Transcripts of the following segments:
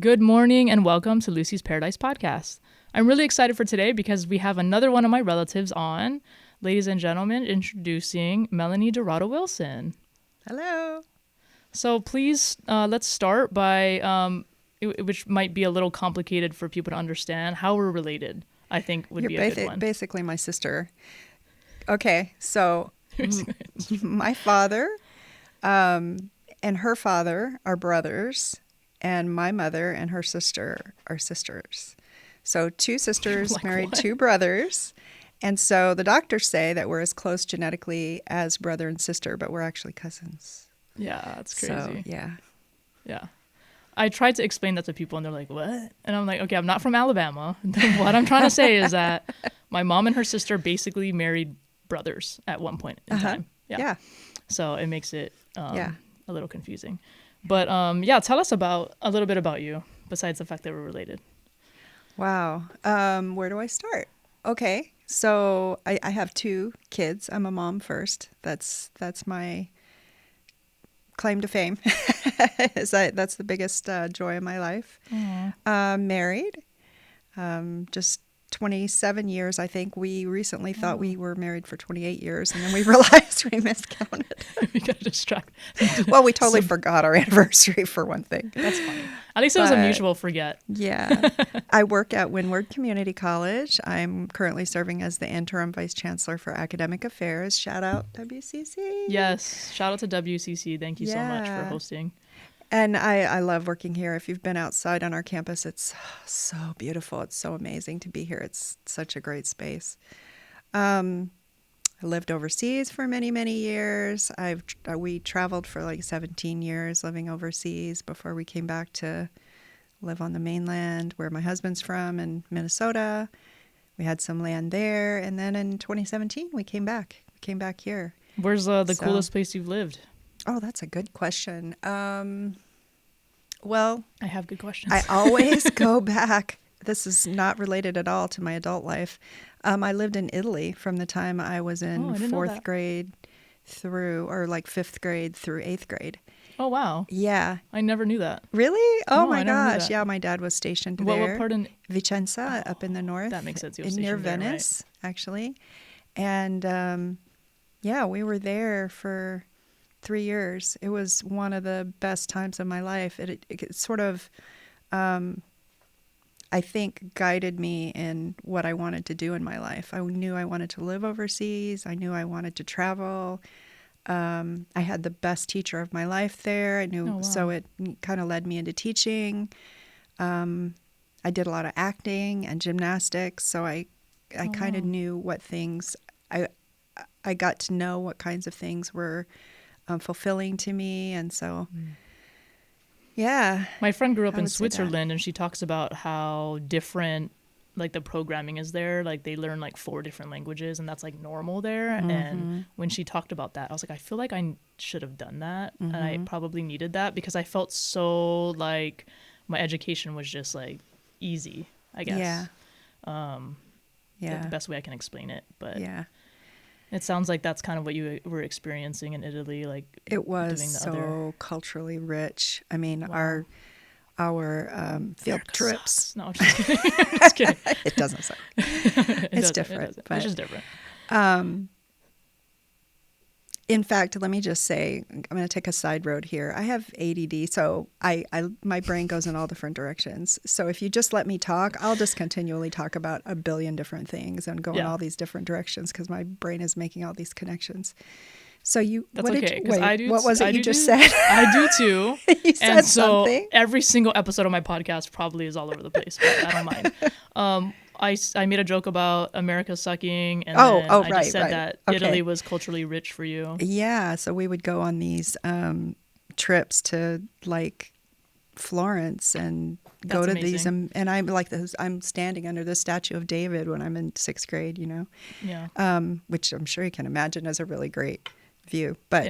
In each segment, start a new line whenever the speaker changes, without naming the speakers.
Good morning and welcome to Lucy's Paradise Podcast. I'm really excited for today because we have another one of my relatives on. Ladies and gentlemen, introducing Melanie Dorado-Wilson.
Hello.
So please, let's start by, which might be a little complicated for people to understand, how we're related, I think would be a good one.
Basically my sister. Okay, so my father and her father are brothers, and my mother and her sister are sisters. So two sisters married two brothers. And so the doctors say that we're as close genetically as brother and sister, but we're actually cousins.
Yeah, that's crazy.
So, yeah.
Yeah. I tried to explain that to people and they're like, what? And I'm like, okay, I'm not from Alabama. What I'm trying to say is that my mom and her sister basically married brothers at one point in time.
Yeah.
So it makes it a little confusing. But tell us a little bit about you besides the fact that we're related.
Wow. Where do I start? Okay. So I have two kids. I'm a mom first. That's my claim to fame. That's the biggest joy of my life. Married, just 27 years, I think. We recently thought we were married for 28 years, and then we realized we miscounted.
We got distracted.
Well, we totally forgot our anniversary, for one thing.
That's funny. At least it was a mutual forget.
Yeah. I work at Windward Community College. I'm currently serving as the interim vice chancellor for academic affairs. Shout out WCC.
Yes. Shout out to WCC. Thank you so much for hosting.
And I love working here. If you've been outside on our campus, it's so beautiful. It's so amazing to be here. It's such a great space. I lived overseas for many, many years. We traveled for like 17 years living overseas before we came back to live on the mainland where my husband's from in Minnesota. We had some land there. And then in 2017, we came back. We came back here.
Where's the coolest place you've lived?
Oh, that's a good question. Well,
I have good questions.
I always go back. This is not related at all to my adult life. I lived in Italy from the time I was in fourth grade through, or like fifth grade through eighth grade.
Oh, wow.
Yeah.
I never knew that.
Really? Oh, my
I never knew
gosh.
that.
Yeah, my dad was stationed there.
What part in
Vicenza, up in the north.
That makes sense. He was
near
stationed there,
Venice, actually. And we were there for 3 years. It was one of the best times of my life. It sort of, I think, guided me in what I wanted to do in my life. I knew I wanted to live overseas. I knew I wanted to travel. I had the best teacher of my life there. I knew, so it kind of led me into teaching. I did a lot of acting and gymnastics, so I kind of knew what things, I got to know what kinds of things were fulfilling to me. And so, yeah.
My friend grew up in Switzerland, and she talks about how different like the programming is there. Like they learn like 4 different languages, and that's like normal there. And when she talked about that, I was like, I feel like I should have done that. And I probably needed that because I felt so like my education was just like easy, I guess. The best way I can explain it. But it sounds like that's kind of what you were experiencing in Italy, like
it was so culturally rich. I mean, our field trips.
No, I'm just kidding. Just kidding.
It doesn't suck. It's different. But,
it's just different.
In fact, let me just say, I'm going to take a side road here. I have ADD, so my brain goes in all different directions. So if you just let me talk, I'll just continually talk about a billion different things and go in all these different directions because my brain is making all these connections. So
what was
it you just said?
I do too.
You said
and so
something.
Every single episode of my podcast probably is all over the place, but I don't mind. I made a joke about America sucking, and I just said that Italy was culturally rich for you.
Yeah, so we would go on these trips to like Florence and go to these, and I'm like this. I'm standing under the statue of David when I'm in 6th grade, which I'm sure you can imagine as a really great view. But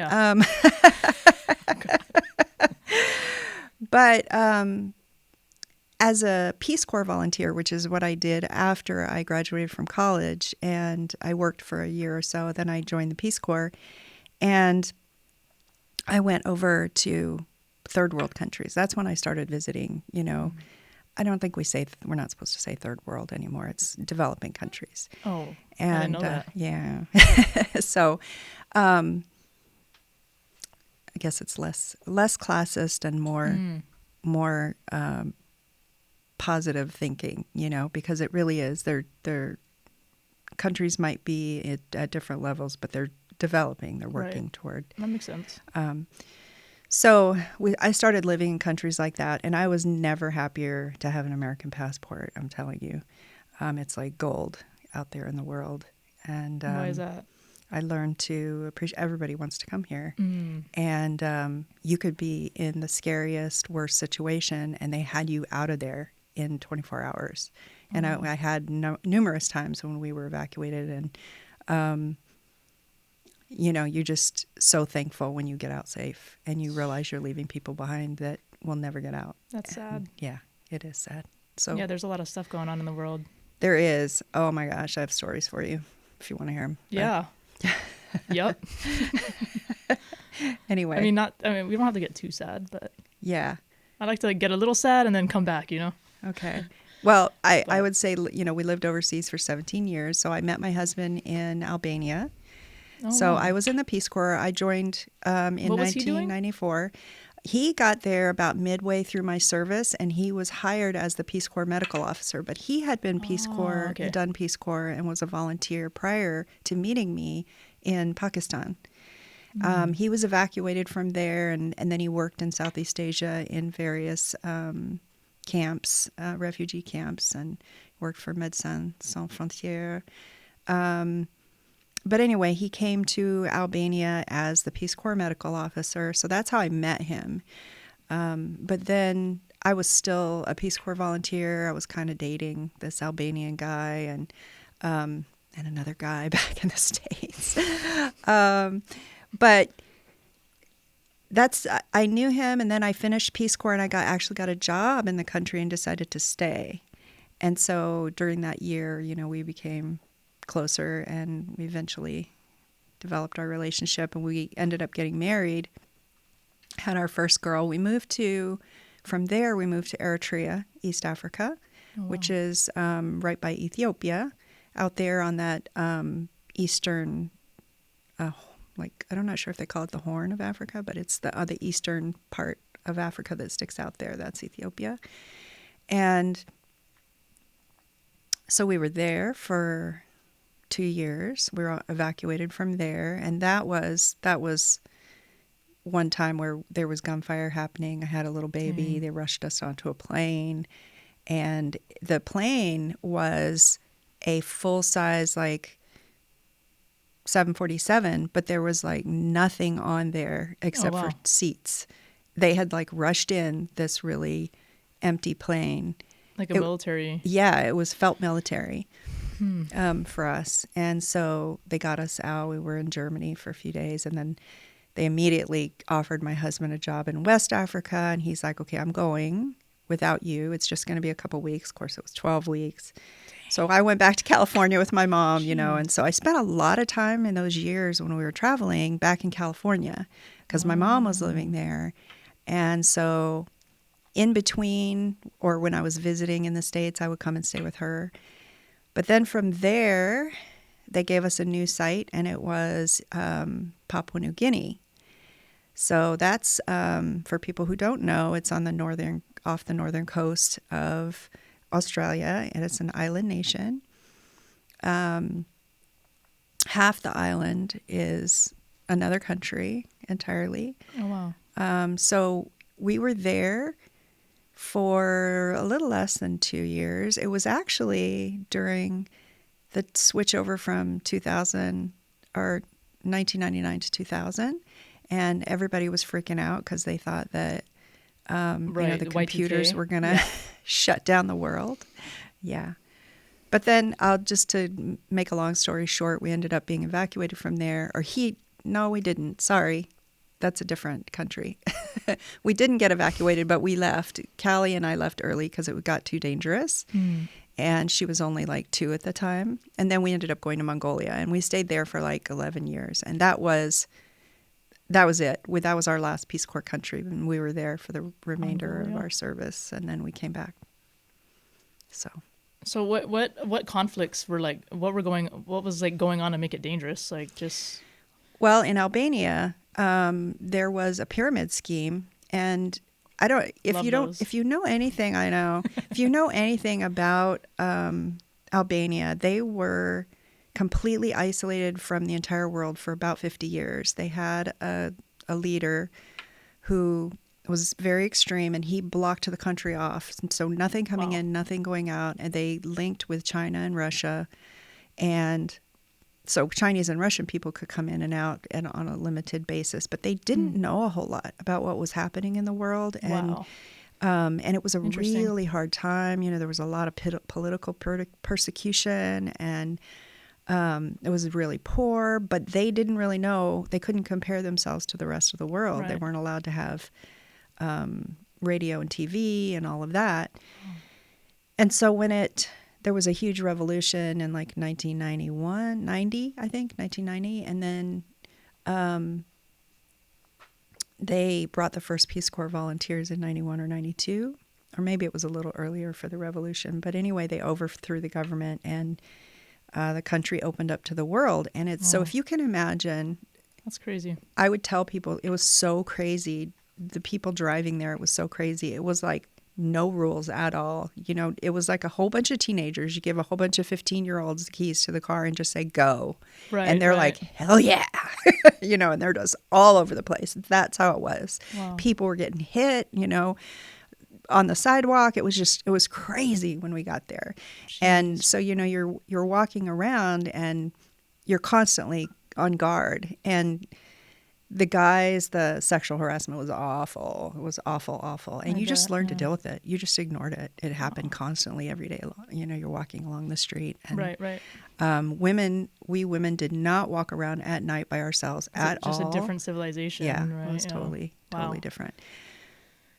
as a Peace Corps volunteer, which is what I did after I graduated from college, and I worked for a year or so, then I joined the Peace Corps, and I went over to third world countries. That's when I started visiting, you know. I don't think we're not supposed to say third world anymore. It's developing countries.
Oh,
And
I didn't know that.
yeah. So I guess it's less classist and more positive thinking, you know, because it really is. Their countries might be at different levels, but they're developing. They're working toward.
That makes sense.
So I started living in countries like that, and I was never happier to have an American passport. I'm telling you, it's like gold out there in the world. And
why is that?
I learned to appreciate. Everybody wants to come here, and you could be in the scariest, worst situation, and they had you out of there in 24 hours. And I had numerous times when we were evacuated, and you know, you're just so thankful when you get out safe and you realize you're leaving people behind that will never get out.
That's sad.
Yeah, it is sad. So
yeah, there's a lot of stuff going on in the world.
There is. Oh my gosh, I have stories for you if you want to hear them.
Yeah. Yep.
Anyway.
I mean, we don't have to get too sad, but
yeah.
I like to get a little sad and then come back, you know?
Okay. Well, I would say, you know, we lived overseas for 17 years. So I met my husband in Albania. So I was in the Peace Corps. I joined in 1994. He got there about midway through my service, and he was hired as the Peace Corps medical officer. But he had been Peace Corps, done Peace Corps, and was a volunteer prior to meeting me in Pakistan. He was evacuated from there, and then he worked in Southeast Asia in various camps, refugee camps, and worked for Médecins Sans Frontières. But anyway, he came to Albania as the Peace Corps medical officer, so that's how I met him. But then I was still a Peace Corps volunteer. I was kind of dating this Albanian guy and another guy back in the States. But I knew him, and then I finished Peace Corps, and I actually got a job in the country and decided to stay. And so during that year, you know, we became closer, and we eventually developed our relationship, and we ended up getting married, had our first girl. From there we moved to Eritrea, East Africa, which is right by Ethiopia, out there on that eastern, I'm not sure if they call it the Horn of Africa, but it's the eastern part of Africa that sticks out there. That's Ethiopia. And so we were there for 2 years. We were evacuated from there, and that was one time where there was gunfire happening. I had a little baby. They rushed us onto a plane, and the plane was a full-size, 747, but there was, nothing on there except for seats. They had, rushed in this really empty plane.
Like a military.
Yeah, it felt military. For us. And so they got us out. We were in Germany for a few days, and then they immediately offered my husband a job in West Africa, and he's like, okay, I'm going without you. It's just going to be a couple weeks. Of course, it was 12 weeks. So I went back to California with my mom, you know, and so I spent a lot of time in those years when we were traveling back in California because my mom was living there. And so in between, or when I was visiting in the States, I would come and stay with her. But then from there, they gave us a new site, and it was Papua New Guinea. So that's, for people who don't know, it's on off the northern coast of Australia, and it's an island nation. Half the island is another country entirely.
Oh, wow.
So we were there for a little less than 2 years. It was actually during the switch over from 1999 to 2000, and everybody was freaking out because they thought that the computers were going to shut down the world. Yeah. But then to make a long story short, we ended up being evacuated from there. No, we didn't. Sorry. That's a different country. We didn't get evacuated, but we left. Callie and I left early because it got too dangerous. And she was only 2 at the time. And then we ended up going to Mongolia, and we stayed there for 11 years. And that was that was it. That was our last Peace Corps country, and we were there for the remainder of our service, and then we came back.
So what conflicts were like? What was like going on to make it dangerous? Like just.
Well, in Albania, there was a pyramid scheme, and I don't. If you know anything, I know. If you know anything about Albania, they were completely isolated from the entire world for about 50 years. They had a leader who was very extreme, and he blocked the country off. So nothing coming in, nothing going out. And they linked with China and Russia. And so Chinese and Russian people could come in and out and on a limited basis. But they didn't know a whole lot about what was happening in the world. And and it was a really hard time. You know, there was a lot of political persecution, and it was really poor. But they didn't really know. They couldn't compare themselves to the rest of the world. Right. They weren't allowed to have radio and TV and all of that. And so when there was a huge revolution in like 1990, and then they brought the first Peace Corps volunteers in 91 or 92, or maybe it was a little earlier for the revolution. But anyway, they overthrew the government, and the country opened up to the world. And so if you can imagine.
That's crazy.
I would tell people it was so crazy. The people driving there, it was so crazy. It was like no rules at all. You know, it was like a whole bunch of teenagers. You give a whole bunch of 15-year-olds the keys to the car and just say, go. Right, and they're like, hell yeah. You know, and they're just all over the place. That's how it was. Wow. People were getting hit, you know, on the sidewalk. It was crazy when we got there. Jeez. And so, you know, you're walking around and you're constantly on guard. And the sexual harassment was awful. It was awful, awful. And you just learned to deal with it. You just ignored it. It happened constantly every day. You know, you're walking along the street. And,
right.
We women did not walk around at night by ourselves at all.
Just a different civilization.
Yeah,
right?
It was totally different.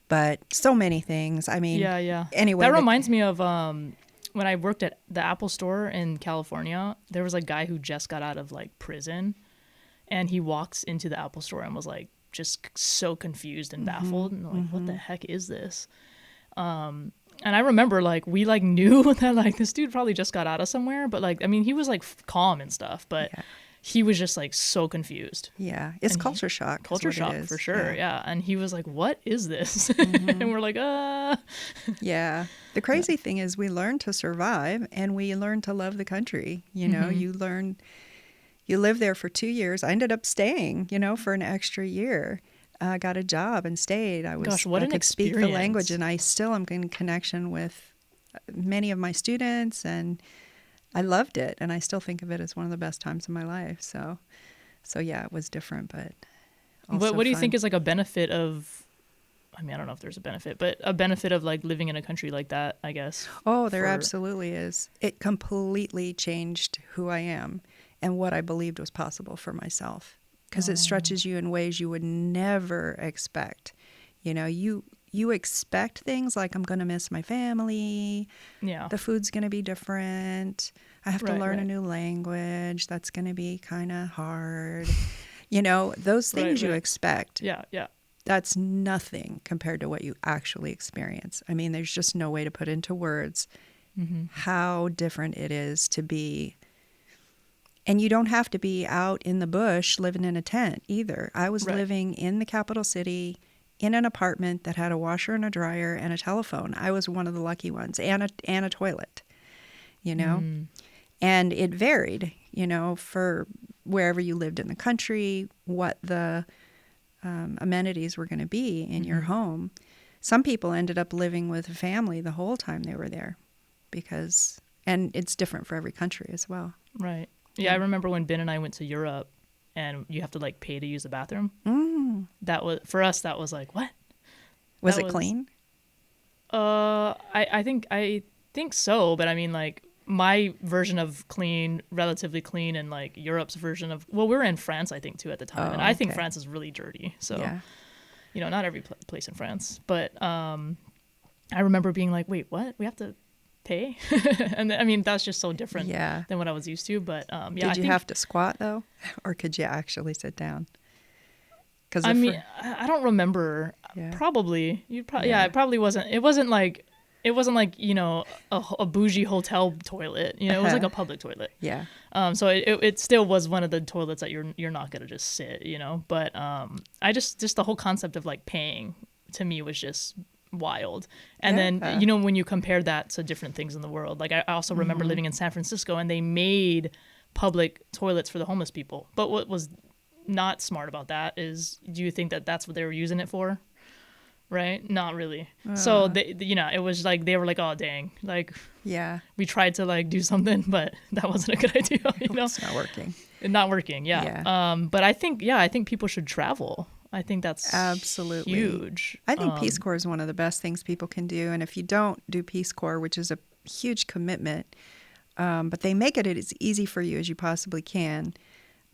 But so many things. I mean,
yeah.
Anyway.
That reminds me of when I worked at the Apple store in California, there was a guy who just got out of like prison. And he walks into the Apple store and was like just so confused and baffled. And like, what the heck is this? And I remember like we like knew that like this dude probably just got out of somewhere. But like, I mean, he was like calm and stuff. But he was just like so confused.
Yeah. It's culture shock.
Culture shock for sure. Yeah. And he was like, what is this? And we're like,
Yeah. The crazy thing is we learned to survive and we learned to love the country. You know, you live there for 2 years. I ended up staying, you know, for an extra year. I got a job and stayed. I could speak the language, and I still am in connection with many of my students, and I loved it. And I still think of it as one of the best times of my life. So yeah, it was different, but also
what do you think is like a benefit of? I mean, I don't know if there's a benefit, but a benefit of like living in a country like that, I guess.
Oh, there absolutely is. It completely changed who I am and what I believed was possible for myself, because it stretches you in ways you would never expect. You know, you expect things like I'm going to miss my family. Yeah. The food's going to be different. I have to learn a new language. That's going to be kind of hard. You know, those things you expect.
Yeah.
That's nothing compared to what you actually experience. I mean, there's just no way to put into words how different it is to be. And you don't have to be out in the bush living in a tent either. I was living in the capital city in an apartment that had a washer and a dryer and a telephone. I was one of the lucky ones, and a toilet, you know. And it varied, you know, for wherever you lived in the country, what the amenities were going to be in your home. Some people ended up living with a family the whole time they were there and it's different for every country as well.
Right. Yeah, I remember when Ben and I went to Europe, and you have to like pay to use the bathroom. That was for us. That was like, what?
Was it clean?
I think so, but I mean, like my version of clean, relatively clean, and like Europe's version of we were in France, I think too at the time, and I think France is really dirty. So, you know, not every place in France, but I remember being like, wait, what? We have to pay? And I mean, that's just so different than what I was used to. But
did you have to squat though, or could you actually sit down?
I mean, I don't remember.
Yeah.
Probably. It probably wasn't. It wasn't like, you know, a bougie hotel toilet. You know, it was like a public toilet.
Yeah.
So it still was one of the toilets that you're not gonna just sit, you know. But I just the whole concept of like paying to me was just wild. And then, you know, when you compare that to different things in the world, like I also remember living in San Francisco, and they made public toilets for the homeless people. But what was not smart about that is, do you think that that's what they were using it for? Right? Not really. So they, you know, it was like they were like, oh dang, like we tried to like do something, but that wasn't a good idea. You know,
it's not working.
Not working. Yeah. But I think people should travel. I think that's
absolutely
huge.
I think Peace Corps is one of the best things people can do. And if you don't do Peace Corps, which is a huge commitment, but they make it as easy for you as you possibly can.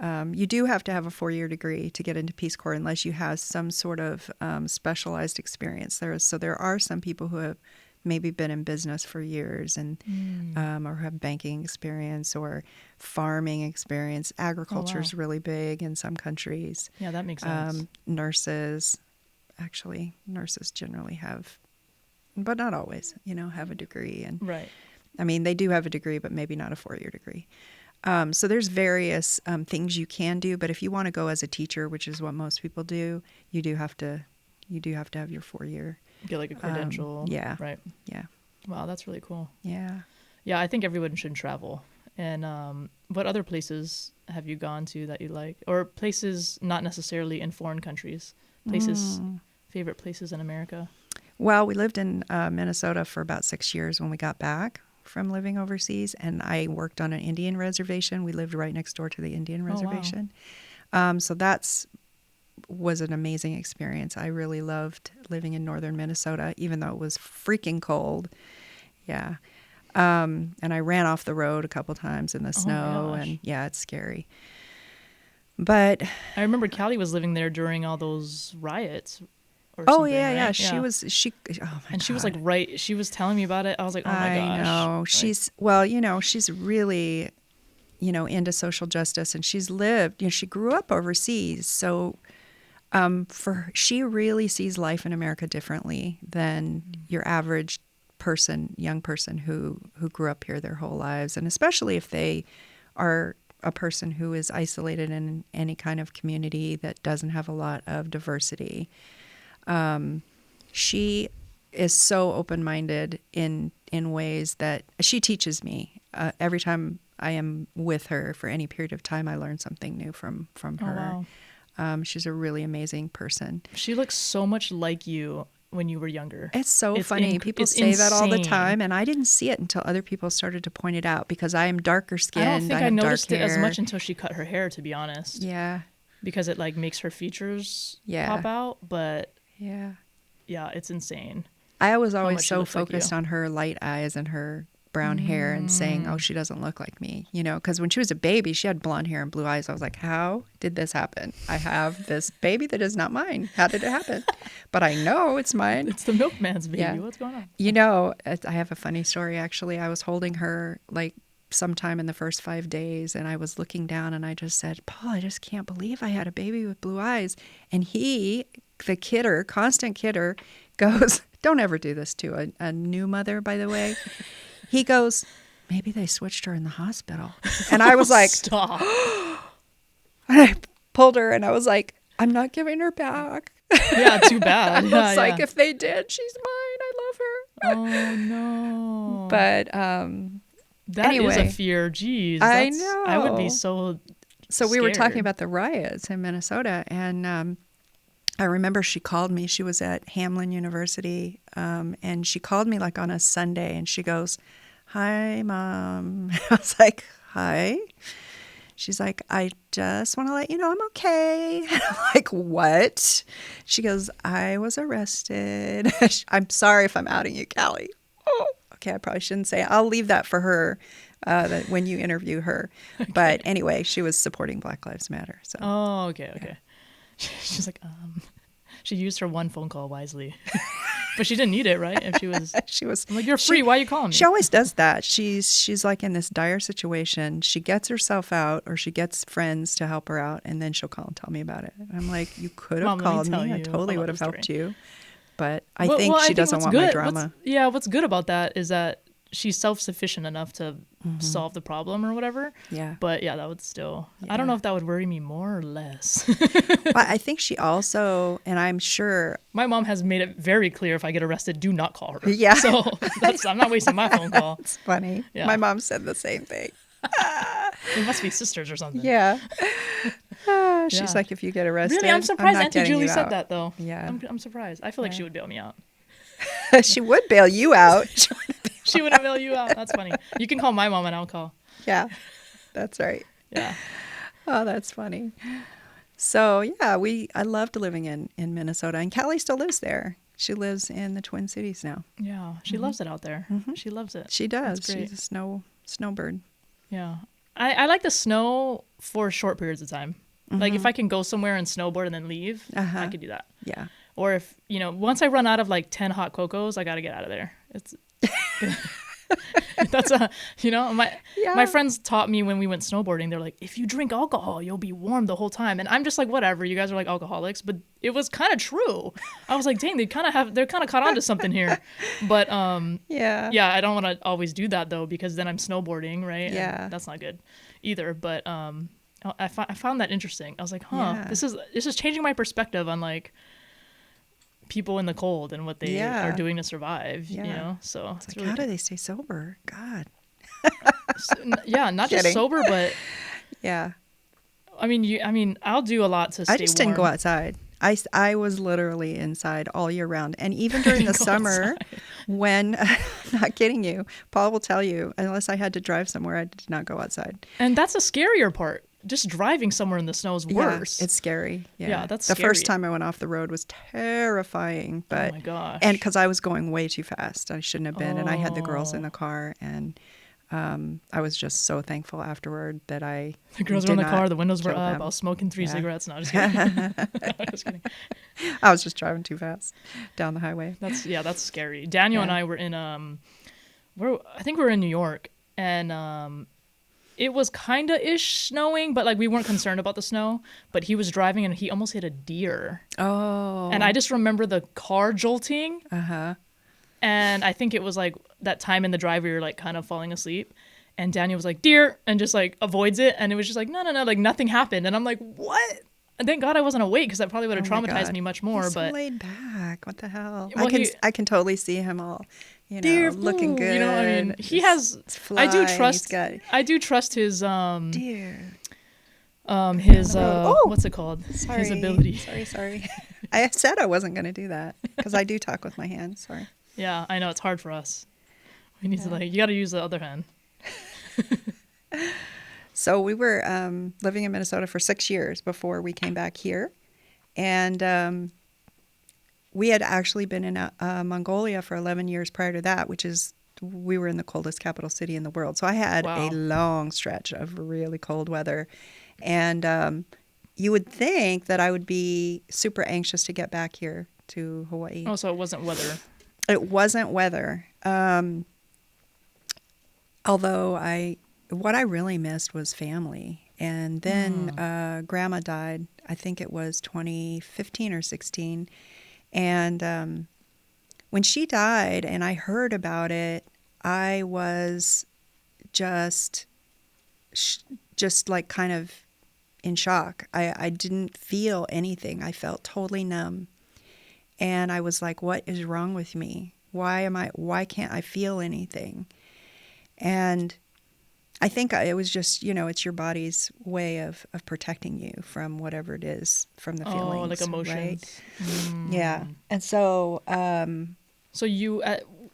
You do have to have a 4-year degree to get into Peace Corps unless you have some sort of specialized experience. There are some people who have maybe been in business for years and or have banking experience or farming experience. Agriculture is really big in some countries.
Yeah, that makes sense.
Nurses generally have, but not always, you know, have a degree. And
right.
I mean, they do have a degree, but maybe not a 4-year degree. So there's various things you can do, but if you want to go as a teacher, which is what most people do, you do have to have your 4-year.
Get like a credential.
Yeah.
Right.
Yeah.
Wow, that's really cool.
Yeah.
Yeah, I think everyone should travel. And what other places have you gone to that you like? Or places not necessarily in foreign countries? Favorite places in America?
Well, we lived in Minnesota for about 6 years when we got back from living overseas, and I worked on an Indian reservation. We lived right next door to the Indian reservation. Wow. So was an amazing experience. I really loved living in northern Minnesota, even though it was freaking cold. Yeah. And I ran off the road a couple times in the snow, and it's scary. But
I remember Callie was living there during all those riots.
Right? She oh my
and
God.
she was like, she was telling me about it. I was like, oh my gosh.
I know. She's, well, you know, she's really, you know, into social justice, and she's lived, you know, she grew up overseas. So she really sees life in America differently than your average young person who grew up here their whole lives. And especially if they are a person who is isolated in any kind of community that doesn't have a lot of diversity. She is so open-minded in ways that she teaches me. Every time I am with her for any period of time, I learn something new from her. Wow. She's a really amazing person.
She looks so much like you when you were younger.
It's so funny. People say that all the time, and I didn't see it until other people started to point it out, because I am darker skinned.
I don't think I noticed it as much until she cut her hair, to be honest.
Yeah.
Because it like makes her features pop out, but yeah, it's insane.
I was always so focused on her light eyes and her brown hair and saying, oh, she doesn't look like me, you know, because when she was a baby, she had blonde hair and blue eyes. I was like, how did this happen? I have this baby that is not mine. How did it happen? But I know it's mine.
It's the milkman's baby. Yeah. What's going on?
You know, I have a funny story, actually. I was holding her like sometime in the first 5 days, and I was looking down, and I just said, Paul, I just can't believe I had a baby with blue eyes. And he, the kidder, constant kidder, goes, don't ever do this to a new mother, by the way. He goes, maybe they switched her in the hospital. And I was like,
stop.
And I pulled her, and I was like, I'm not giving her back.
Yeah, too bad.
I was like, if they did, she's mine. I love her.
Oh, no.
But
that is a fear. Jeez.
I know.
I would be so
scared. We were talking about the riots in Minnesota, and I remember she called me. She was at Hamlin University, and she called me like on a Sunday, and she goes, hi, Mom. I was like, hi. She's like, I just want to let you know I'm okay. And I'm like, what? She goes, I was arrested. I'm sorry if I'm outing you, Callie. Oh, okay, I probably shouldn't say it. I'll leave that for her when you interview her. Okay. But anyway, she was supporting Black Lives Matter. So.
Oh, okay. She's like, she used her one phone call wisely. But she didn't need it, right? If she was, I'm like, you're free. Why are you calling me?
She always does that. She's like in this dire situation. She gets herself out, or she gets friends to help her out, and then she'll call and tell me about it. And I'm like, you could have called me. I totally would have helped you. But I think she doesn't want my drama.
What's good about that is that she's self-sufficient enough to solve the problem or whatever.
Yeah.
But yeah, that would still, I don't know if that would worry me more or less.
But I think she also, and I'm sure.
My mom has made it very clear, if I get arrested, do not call her.
Yeah.
So I'm not wasting my phone call.
It's funny. Yeah. My mom said the same thing.
We must be sisters or something.
Yeah. She's like, if you get arrested,
really, I'm surprised Auntie Julie said that, though.
Yeah.
I'm surprised. I feel like she would bail me out.
She would bail you out.
She wouldn't bail you out. That's funny. You can call my mom and I'll call.
Yeah, that's right.
Yeah.
Oh, that's funny. So yeah, I loved living in Minnesota, and Callie still lives there. She lives in the Twin Cities now.
Yeah, she loves it out there. She loves it.
She does. She's a snowbird.
Yeah, I like the snow for short periods of time. Like if I can go somewhere and snowboard and then leave, I could do that.
Yeah.
Or if, once I run out of like 10 hot cocos, I got to get out of there. It's that's my friends taught me when we went snowboarding, they're like, if you drink alcohol, you'll be warm the whole time. And I'm just like, whatever, you guys are like alcoholics, but it was kind of true. I was like, dang, they're kind of caught on to something here. But yeah, I don't want to always do that though, because then I'm snowboarding, right?
Yeah.
And that's not good either. But I found that interesting. I was like, this is changing my perspective on like people in the cold and what they are doing to survive, so
it's like, really, how do they stay sober? God.
Not just sober, but
yeah,
I mean I'll do a lot to stay warm.
I just didn't go outside. I was literally inside all year round, and even during the summer when not kidding you, Paul will tell you, unless I had to drive somewhere, I did not go outside.
And that's a scarier part. Just driving somewhere in the snow is worse.
Yeah, it's scary. Yeah,
that's
the
scary.
first time I went off the road was terrifying. But,
oh my gosh!
And because I was going way too fast, I shouldn't have been. And I had the girls in the car, and I was just so thankful afterward that the
girls were in the car, the windows were up. I was smoking 3 cigarettes. No, just kidding. Just kidding.
I was just driving too fast down the highway.
That's scary. Daniel and I were in I think we were in New York, and it was kind of ish snowing, but like we weren't concerned about the snow. But he was driving and he almost hit a deer.
Oh.
And I just remember the car jolting. And I think it was like that time in the drive where you're like kind of falling asleep. And Daniel was like, deer, and just like avoids it. And it was just like, no, like nothing happened. And I'm like, what? And thank God I wasn't awake, because that probably would have traumatized me much more.
He's
but
so laid back. What the hell?
Well,
I can totally see him all,
deer,
looking good.
I mean, he has. I do trust his
deer.
His what's it called?
Sorry.
His ability.
Sorry. I said I wasn't going to do that, because I do talk with my hands. Sorry.
Yeah, I know it's hard for us. We need to you got to use the other hand.
So we were living in Minnesota for 6 years before we came back here. And we had actually been in Mongolia for 11 years prior to that, we were in the coldest capital city in the world. So I had a long stretch of really cold weather. And you would think that I would be super anxious to get back here to Hawaii.
Oh, so it wasn't weather.
It wasn't weather. Although what I really missed was family. And then Grandma died. I think it was 2015 or 16. And when she died and I heard about it, I was just like kind of in shock. I didn't feel anything. I felt totally numb. And I was like, what is wrong with me? Why can't I feel anything? And I think it was just, it's your body's way of protecting you from whatever it is, from the feelings.
Oh, like emotions.
Right? Yeah. And so...
so you,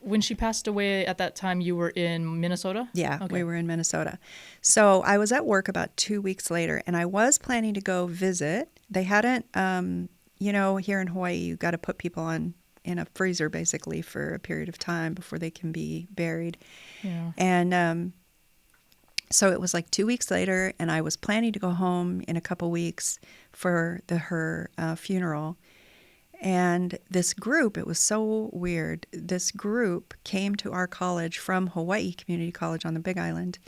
when she passed away at that time, you were in Minnesota?
Yeah, okay. We were in Minnesota. So I was at work about 2 weeks later, and I was planning to go visit. They hadn't, here in Hawaii, you got to put people in a freezer, basically, for a period of time before they can be buried.
Yeah.
And... So it was like 2 weeks later, and I was planning to go home in a couple weeks for her funeral. And this group, it was so weird. This group came to our college from Hawaii Community College on the Big Island.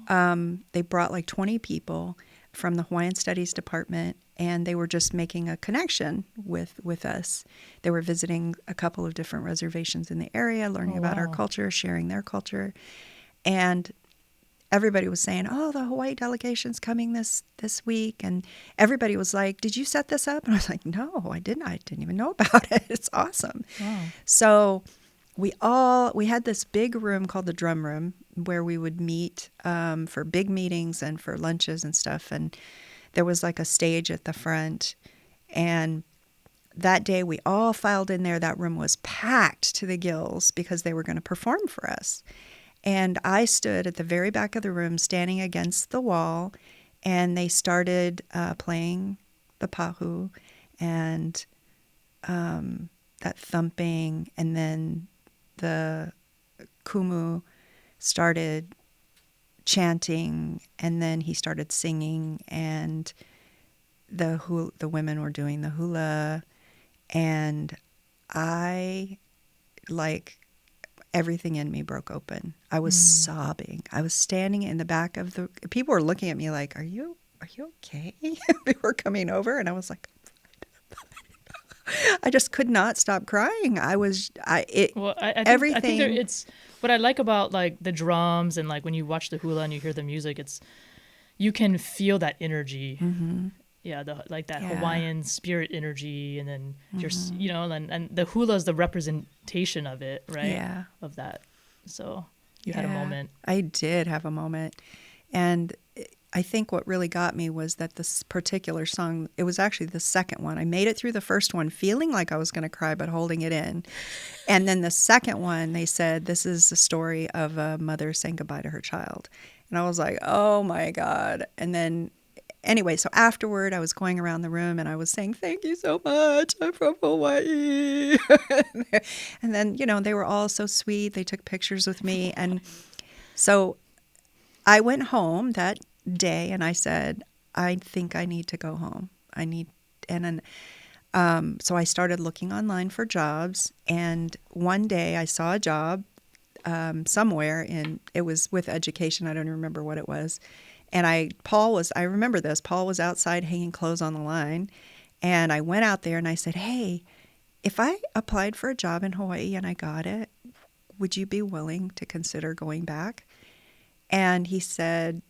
They brought like 20 people from the Hawaiian Studies Department, and they were just making a connection with us. They were visiting a couple of different reservations in the area, learning about our culture, sharing their culture. And everybody was saying, oh, the Hawaii delegation's coming this week. And everybody was like, did you set this up? And I was like, no, I didn't. I didn't even know about it. It's awesome. Wow. So we had this big room called the drum room where we would meet for big meetings and for lunches and stuff. And there was like a stage at the front. And that day we all filed in there. That room was packed to the gills because they were going to perform for us. And I stood at the very back of the room, standing against the wall, and they started playing the pahu and that thumping, and then the kumu started chanting, and then he started singing, and the women were doing the hula, and I, like, everything in me broke open. I was sobbing. I was standing in the back of the... People were looking at me like, are you okay? They were coming over, and I was like... I just could not stop crying. I think everything...
it's what I like about like the drums and like when you watch the hula and you hear the music, you can feel that energy. Mm-hmm. Yeah, that Hawaiian spirit energy, and then and the hula is the representation of it, right? Yeah, of that. So you had a moment.
I did have a moment, and I think what really got me was that this particular song. It was actually the second one. I made it through the first one, feeling like I was going to cry, but holding it in, and then the second one, they said this is the story of a mother saying goodbye to her child, and I was like, oh my God, and then. Anyway, so afterward, I was going around the room and I was saying, thank you so much. I'm from Hawaii. And then, they were all so sweet. They took pictures with me. And so I went home that day and I said, I think I need to go home. So I started looking online for jobs. And one day I saw a job somewhere, and it was with education. I don't remember what it was. And I remember this, Paul was outside hanging clothes on the line, and I went out there and I said, hey, if I applied for a job in Hawaii and I got it, would you be willing to consider going back? And he said,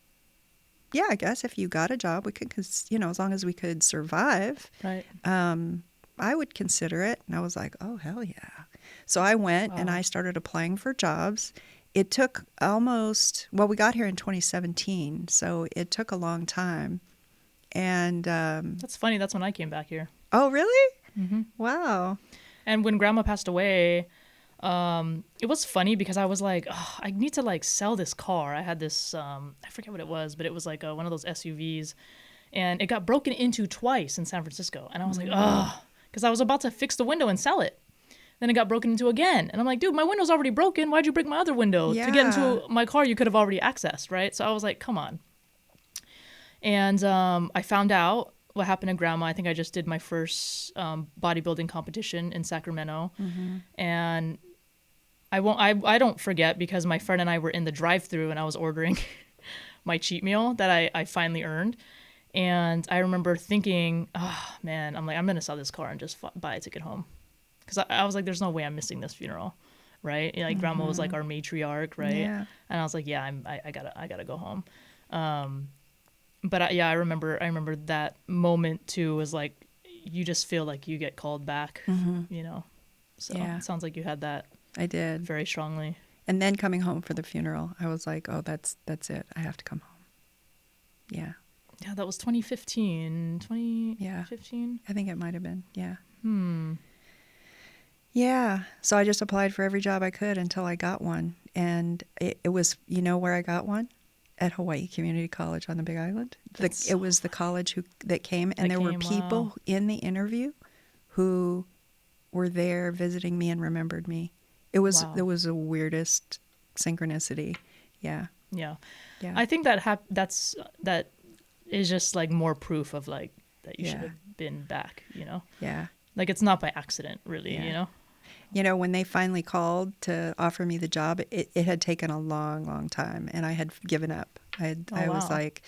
yeah, I guess if you got a job, we could, as long as we could survive, right. I would consider it. And I was like, oh, hell yeah. So I went and I started applying for jobs. It took we got here in 2017, so it took a long time. And
that's funny. That's when I came back here.
Oh, really?
Mm-hmm.
Wow.
And when Grandma passed away, it was funny because I was like, I need to like sell this car. I had this, I forget what it was, but it was like one of those SUVs, and it got broken into twice in San Francisco. And I was like, because I was about to fix the window and sell it. Then it got broken into again. And I'm like, dude, my window's already broken. Why'd you break my other window? Yeah. To get into my car, you could have already accessed, right? So I was like, come on. And I found out what happened to Grandma. I think I just did my first bodybuilding competition in Sacramento. Mm-hmm. And I don't forget, because my friend and I were in the drive-thru and I was ordering my cheat meal that I finally earned. And I remember thinking, man, I'm going to sell this car and just buy a ticket home. Because I was like, there's no way I'm missing this funeral, right? Like mm-hmm. Grandma was like our matriarch, right? Yeah. And I was like, yeah, I gotta go home. But I remember that moment too. Was like, you just feel like you get called back, mm-hmm. So it sounds like you had that.
I did
very strongly.
And then coming home for the funeral, I was like, oh, that's it. I have to come home. Yeah.
Yeah, that was 2015. 2015.
I think it might have been. Yeah. Yeah. So I just applied for every job I could until I got one. And it was, where I got one? At Hawaii Community College on the Big Island. It was the college that came, and there were people in the interview who were there visiting me and remembered me. It was the weirdest synchronicity. Yeah.
Yeah. Yeah. I think that is just like more proof of like that you should have been back,
Yeah.
Like, it's not by accident, really,
Yeah.
you know?
You know, when they finally called to offer me the job, it had taken a long, long time, and I had given up. I was
wow.
like,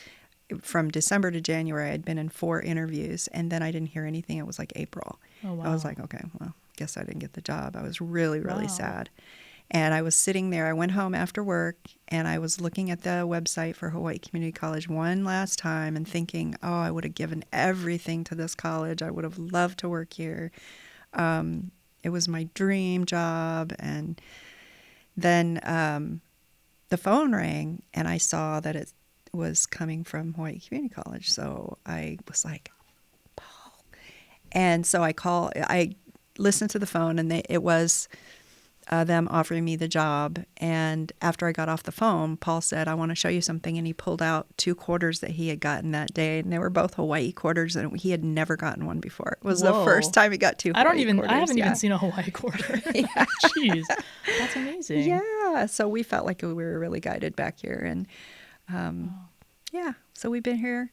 from December to January, I'd been in 4 interviews, and then I didn't hear anything. It was like April.
Oh, wow.
I was like, okay, well, guess I didn't get the job. I was really, really
Wow.
sad. And I was sitting there. I went home after work, and I was looking at the website for Hawaii Community College one last time and thinking, oh, I would have given everything to this college. I would have loved to work here. It was my dream job. And then the phone rang, and I saw that it was coming from Hawaii Community College. So I was like, Paul. And so I listened to the phone, and it was them offering me the job. And after I got off the phone, Paul said, I want to show you something. And he pulled out 2 quarters that he had gotten that day. And they were both Hawaii quarters, and he had never gotten one before. It was the first time he got 2 Hawaii quarters.
I haven't even seen a Hawaii quarter.
Yeah.
Jeez. That's amazing.
Yeah. So we felt like we were really guided back here. And yeah, so we've been here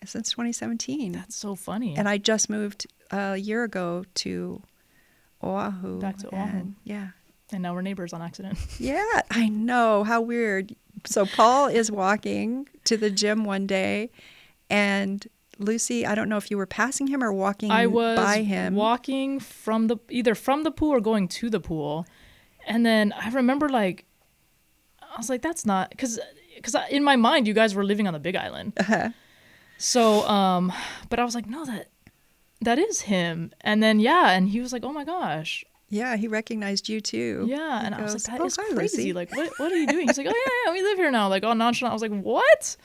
since 2017.
That's so funny.
And I just moved a year ago to Oahu.
Back to Oahu.
Yeah.
And now we're neighbors on accident.
Yeah, I know. How weird. So Paul is walking to the gym one day, and Lucy, I don't know if you were passing him or walking by him.
I was walking either from the pool or going to the pool. And then I remember, like, I was like, that's not, because in my mind, you guys were living on the Big Island.
Uh-huh.
So, but I was like, no, that is him. And then, yeah, and he was like, oh my gosh.
Yeah, he recognized you too.
Yeah, and I was like, that is
hi,
crazy.
Lucy.
Like, what are you doing? He's like, oh yeah, we live here now. Like, all nonchalant. I was like, what?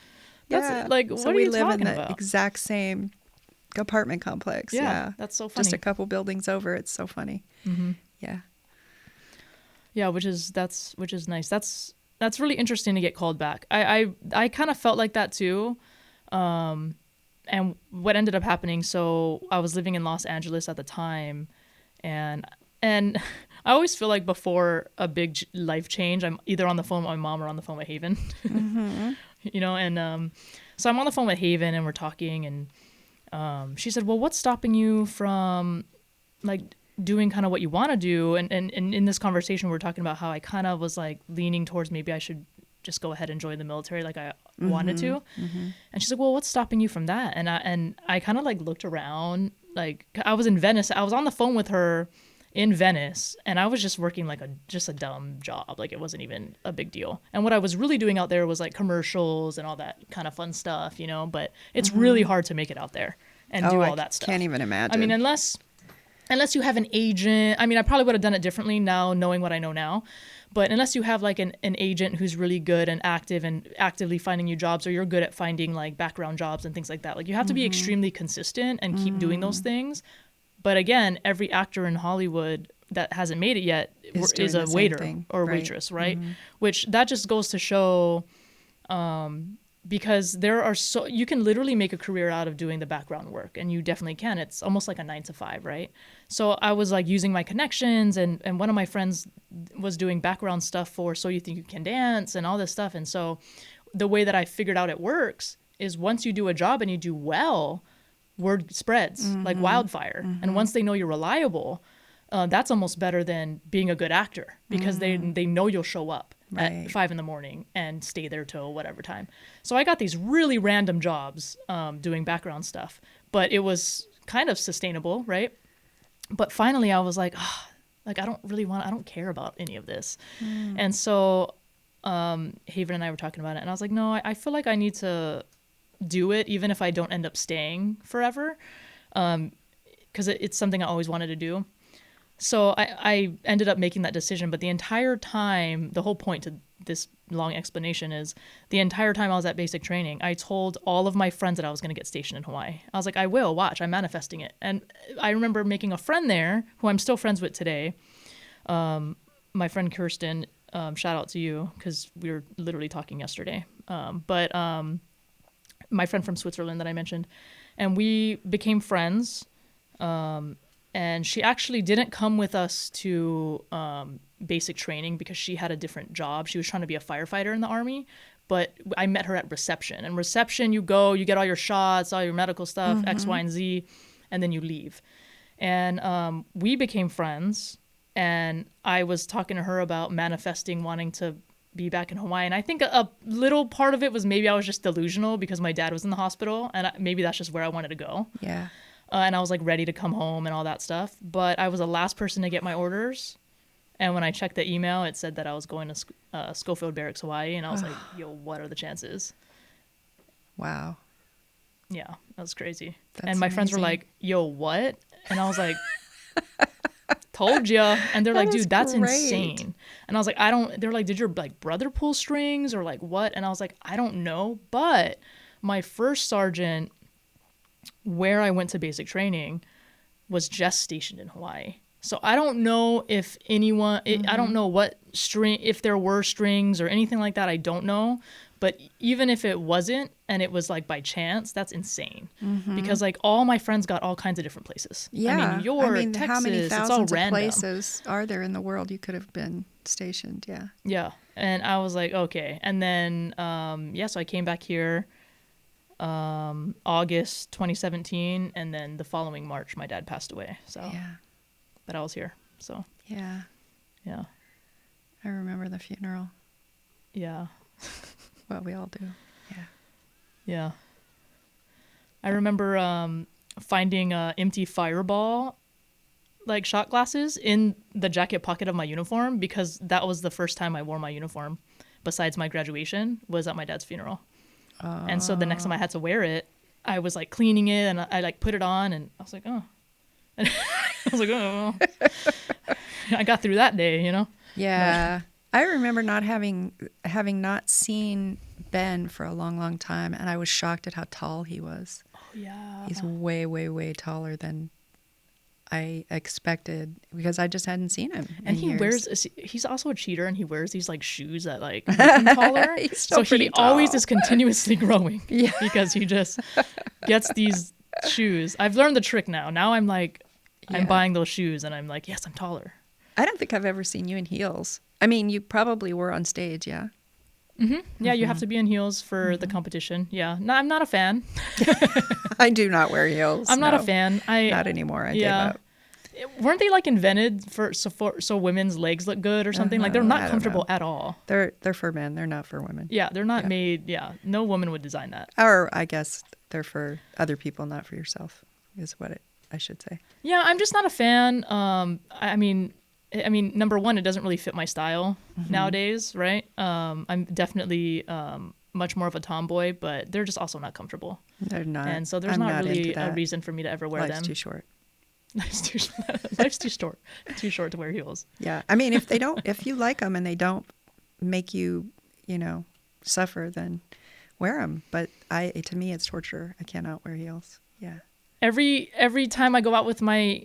That's like, what
so
are
we
you
live
talking
in the
about?
exact same apartment complex.
Yeah, that's so funny.
Just a couple buildings over. It's so funny.
Mm-hmm.
Yeah.
Yeah, which is nice. That's really interesting to get called back. I kind of felt like that too. And what ended up happening, so I was living in Los Angeles at the time, and I always feel like before a big life change, I'm either on the phone with my mom or on the phone with Haven.
Mm-hmm.
You know, and so I'm on the phone with Haven, and we're talking, and she said, well, what's stopping you from like doing kind of what you want to do? And in this conversation, we're talking about how I kind of was like leaning towards maybe I should just go ahead and join the military like I wanted to. Mm-hmm. And she's like, well, what's stopping you from that? And I kind of like looked around, like I was in Venice. I was on the phone with her in Venice, and I was just working like just a dumb job. Like it wasn't even a big deal. And what I was really doing out there was like commercials and all that kind of fun stuff, you know, but it's really hard to make it out there and do all that stuff.
Can't even imagine.
I mean, unless you have an agent, I mean, I probably would have done it differently now, knowing what I know now. But unless you have like an agent who's really good and active and actively finding you jobs, or you're good at finding like background jobs and things like that, like you have to be extremely consistent and keep doing those things. But again, every actor in Hollywood that hasn't made it yet is a waiter or a waitress, right? Mm-hmm. Which that just goes to show, because you can literally make a career out of doing the background work, and you definitely can. It's almost like a 9 to 5, right? So I was like using my connections, and one of my friends was doing background stuff for So You Think You Can Dance and all this stuff. And so the way that I figured out it works is once you do a job and you do well, word spreads like wildfire. And once they know you're reliable, that's almost better than being a good actor, because they know you'll show up at 5 a.m. and stay there till whatever time. So I got these really random jobs doing background stuff, but it was kind of sustainable, right? But finally I was like, like I don't care about any of this. And so Haven and I were talking about it, and I was like, no, I feel like I need to do it even if I don't end up staying forever, because it's something I always wanted to do. So I ended up making that decision. But the entire time, the whole point to this long explanation is, the entire time I was at basic training, I told all of my friends that I was going to get stationed in Hawaii. I was like, I will, watch, I'm manifesting it. And I remember making a friend there who I'm still friends with today. My friend Kirsten, shout out to you, because we were literally talking yesterday. But my friend from Switzerland that I mentioned, and we became friends. And she actually didn't come with us to basic training because she had a different job. She was trying to be a firefighter in the Army, but I met her at reception. And reception, you go, you get all your shots, all your medical stuff, X, Y, and Z, and then you leave. And we became friends. And I was talking to her about manifesting wanting to be back in Hawaii. And I think a little part of it was maybe I was just delusional because my dad was in the hospital. And maybe that's just where I wanted to go.
Yeah.
And I was like ready to come home and all that stuff. But I was the last person to get my orders. And when I checked the email, it said that I was going to Schofield Barracks, Hawaii. And I was like, yo, what are the chances?
Wow.
Yeah, that was crazy.
That's
and my friends were
amazing.
like, yo, what? And I was like, told ya. And they're like,
That is
dude, that's
great.
insane. And I was like, they're like, did your like brother pull strings or like what? And I was like, I don't know. But my first sergeant, where I went to basic training, was just stationed in Hawaii. So I don't know if anyone, I don't know what string, if there were strings or anything like that. I don't know. But even if it wasn't, and it was like by chance, that's insane. Because like all my friends got all kinds of different places.
Yeah.
I mean, New York, Texas,
how many
it's all
thousands of
random.
places are there in the world you could have been stationed? Yeah.
Yeah. And I was like, okay. And then, so I came back here August 2017. And then the following March, my dad passed away. So,
Yeah.
but I was here. So,
Yeah.
yeah.
I remember the funeral.
Yeah.
Well, we all do. Yeah.
Yeah. I remember finding a empty Fireball like shot glasses in the jacket pocket of my uniform because that was the first time I wore my uniform besides my graduation was at my dad's funeral. And so the next time I had to wear it, I was like cleaning it and I like put it on and I was like, oh. And I was like, oh. I got through that day, you know?
Yeah. I remember not having not seen Ben for a long, long time, and I was shocked at how tall he was.
Oh, yeah.
He's way, way, way taller than I expected because I just hadn't seen him.
And he
years.
he's also a cheater and he wears these like shoes that like make him taller.
He's still
so he
pretty tall.
always is continuously growing
Yeah.
because he just gets these shoes. I've learned the trick now. Now I'm like, I'm
Yeah.
buying those shoes and I'm like, yes, I'm taller.
I don't think I've ever seen you in heels. I mean, you probably were on stage, yeah?
Yeah, you have to be in heels for the competition. Yeah. No, I'm not a fan.
I do not wear heels.
I'm not a
no.
fan.
Not anymore. I gave up.
Weren't they like invented so women's legs look good or something? Like they're
I
not
don't
comfortable
know.
at all.
They're for men. They're not for women.
Yeah, they're not
Yeah.
made. Yeah, no woman would design that.
Or I guess they're for other people, not for yourself, is what I should say.
Yeah, I'm just not a fan. I mean, number one, it doesn't really fit my style nowadays, right? I'm definitely much more of a tomboy, but they're just also not comfortable.
They're not.
And so there's
I'm
not really
into
a
that.
reason for me to ever wear
Life's
them.
too short.
Life's too short. Too short to wear heels.
Yeah. I mean, if you like them and they don't make you, suffer, then wear them. But to me, it's torture. I cannot wear heels. Yeah.
Every time I go out with my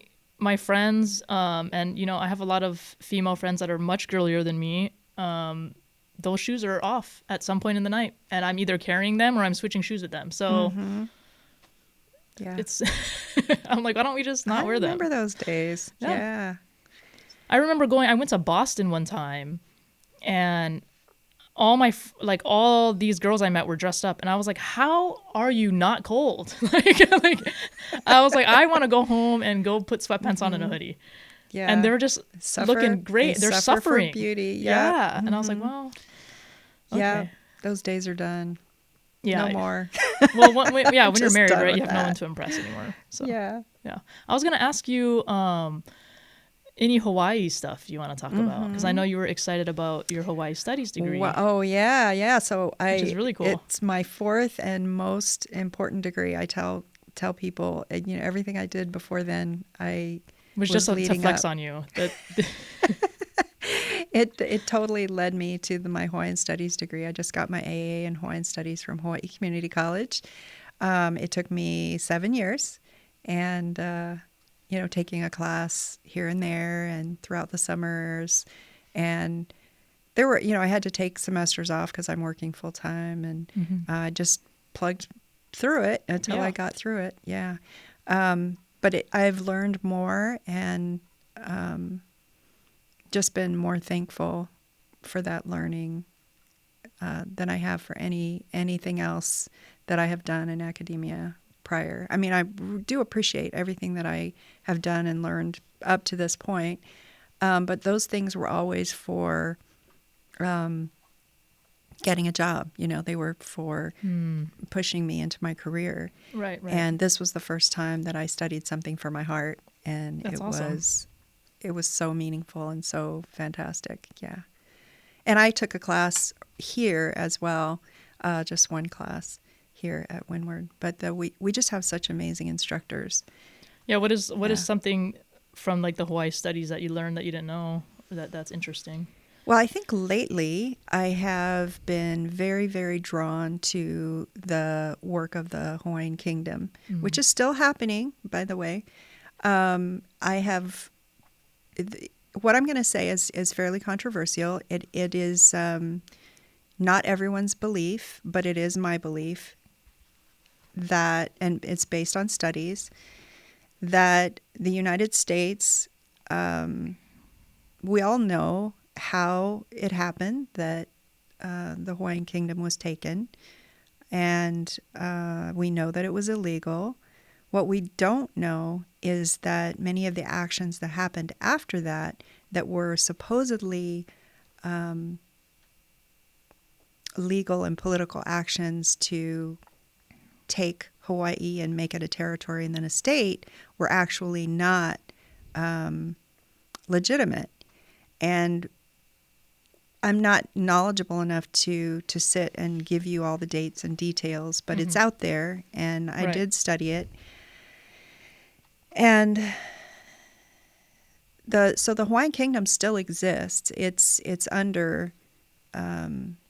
friends, and I have a lot of female friends that are much girlier than me. Those shoes are off at some point in the night, and I'm either carrying them or I'm switching shoes with them. So
Yeah.
it's, I'm like, why don't we just not wear them?
I remember those days. Yeah.
I remember I went to Boston one time, and all these girls I met were dressed up, and I was like, how are you not cold? like I was like, I want to go home and go put sweatpants on and a hoodie.
Yeah.
And they're just looking great. They're
suffer for
suffering.
beauty. Yeah.
And I was like, well, okay.
Yeah. Those days are done.
Yeah.
No more.
Well, when you're
Just
married,
done
right,
with
you have no
that.
one to impress anymore. So
Yeah.
I was gonna ask you any Hawaii stuff you want to talk about, because I know you were excited about your Hawaii studies degree.
Well, oh yeah. So
Which is really cool.
It's my fourth and most important degree. I tell people, everything I did before then, I
was just to
leading
flex
up.
on you.
It totally led me to my Hawaiian Studies degree. I just got my AA in Hawaiian Studies from Hawaii Community College. It took me 7 years, and taking a class here and there and throughout the summers, and there were I had to take semesters off because I'm working full time, and I just plugged through it until I got through it. Yeah, but I've learned more and. Just been more thankful for that learning than I have for anything else that I have done in academia prior. I mean, I do appreciate everything that I have done and learned up to this point, but those things were always for getting a job. You know, they were for pushing me into my career.
Right.
And this was the first time that I studied something for my heart, and
That's awesome.
It was so meaningful and so fantastic. Yeah. And I took a class here as well, just one class here at Windward. But we just have such amazing instructors.
Yeah. What is something from like the Hawaii studies that you learned that you didn't know that's interesting?
Well, I think lately I have been very, very drawn to the work of the Hawaiian Kingdom, which is still happening, by the way. I have, what I'm going to say is fairly controversial. It is not everyone's belief, but it is my belief that, and it's based on studies, that the United States, we all know how it happened that the Hawaiian Kingdom was taken, and we know that it was illegal. What we don't know is that many of the actions that happened after that were supposedly legal and political actions to take Hawaii and make it a territory and then a state were actually not legitimate. And I'm not knowledgeable enough to sit and give you all the dates and details, but it's out there, and I did study it. And so the Hawaiian Kingdom still exists. It's under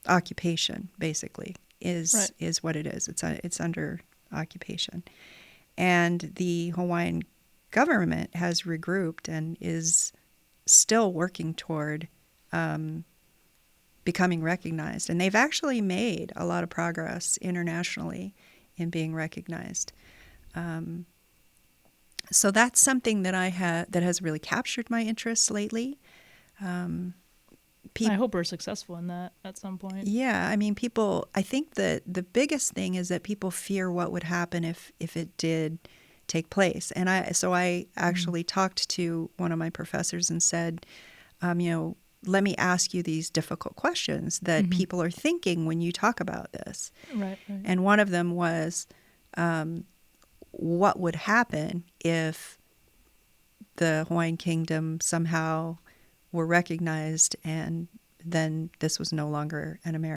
occupation, basically, is what it is. It's under occupation, and the Hawaiian government has regrouped and is still working toward becoming recognized. And they've actually made a lot of progress internationally in being recognized. So that's something that that has really captured my interest lately.
I hope we're successful in that at some point.
Yeah, I mean, I think that the biggest thing is that people fear what would happen if it did take place. And I actually talked to one of my professors and said, let me ask you these difficult questions that people are thinking when you talk about this.
Right.
And one of them was, what would happen if the Hawaiian Kingdom somehow were recognized and then this was no longer an American